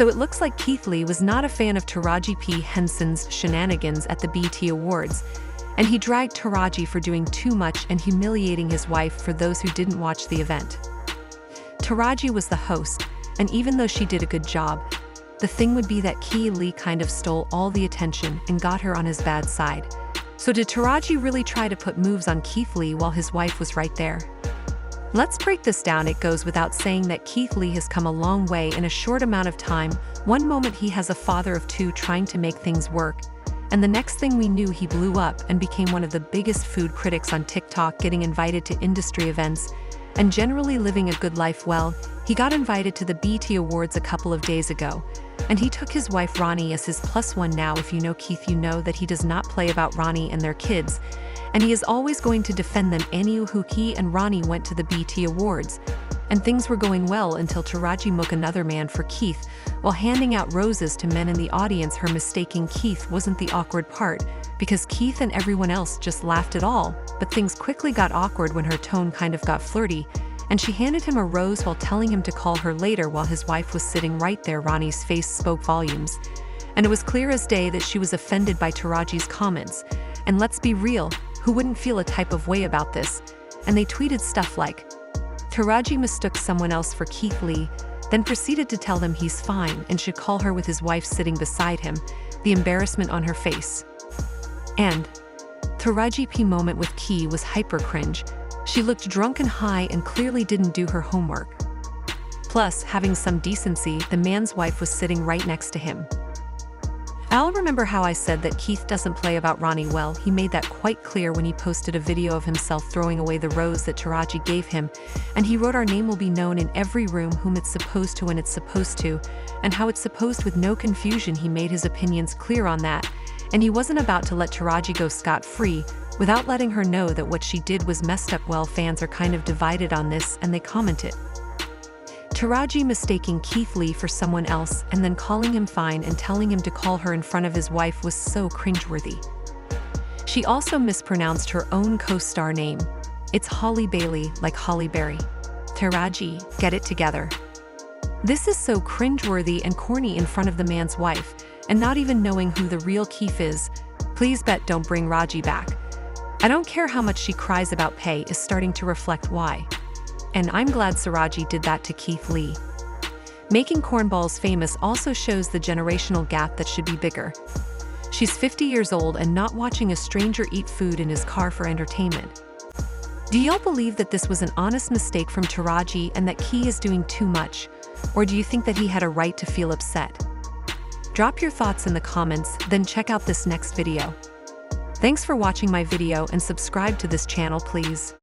So it looks like Keith Lee was not a fan of Taraji P. Henson's shenanigans at the BET Awards, and he dragged Taraji for doing too much and humiliating his wife for those who didn't watch the event. Taraji was the host, and even though she did a good job, the thing would be that Keith Lee kind of stole all the attention and got her on his bad side. So did Taraji really try to put moves on Keith Lee while his wife was right there? Let's break this down. It goes without saying that Keith Lee has come a long way in a short amount of time. One moment he has a father of two trying to make things work, and the next thing we knew he blew up and became one of the biggest food critics on TikTok, getting invited to industry events, and generally living a good life. Well, he got invited to the BET Awards a couple of days ago, and he took his wife Ronnie as his +1. Now, if you know Keith, you know that he does not play about Ronnie and their kids, and he is always going to defend them. Anywho, he and Ronnie went to the BET Awards, and things were going well until Taraji mook another man for Keith while handing out roses to men in the audience. Her mistaking Keith wasn't the awkward part, because Keith and everyone else just laughed at all, but things quickly got awkward when her tone kind of got flirty, and she handed him a rose while telling him to call her later while his wife was sitting right there. Ronnie's face spoke volumes, and it was clear as day that she was offended by Taraji's comments. And let's be real, who wouldn't feel a type of way about this? And they tweeted stuff like, Taraji mistook someone else for Keith Lee, then proceeded to tell them he's fine and should call her with his wife sitting beside him, the embarrassment on her face. And Taraji P. moment with Key was hyper cringe. She looked drunk and high and clearly didn't do her homework. Plus, having some decency, the man's wife was sitting right next to him. I'll remember how I said that Keith doesn't play about Ronnie. Well, he made that quite clear when he posted a video of himself throwing away the rose that Taraji gave him, and he wrote, "Our name will be known in every room, whom it's supposed to when it's supposed to, and how it's supposed with no confusion." He made his opinions clear on that, and he wasn't about to let Taraji go scot-free without letting her know that what she did was messed up. Well, fans are kind of divided on this, and they commented, Taraji mistaking Keith Lee for someone else and then calling him fine and telling him to call her in front of his wife was so cringeworthy. She also mispronounced her own co-star name. It's Holly Bailey, like Holly Berry. Taraji, get it together. This is so cringeworthy and corny in front of the man's wife, and not even knowing who the real Keith is. Please bet don't bring Raji back. I don't care how much she cries about pay is starting to reflect why. And I'm glad Taraji did that to Keith Lee. Making cornballs famous also shows the generational gap that should be bigger. She's 50 years old and not watching a stranger eat food in his car for entertainment. Do y'all believe that this was an honest mistake from Taraji and that Key is doing too much? Or do you think that he had a right to feel upset? Drop your thoughts in the comments, then check out this next video. Thanks for watching my video and subscribe to this channel, please.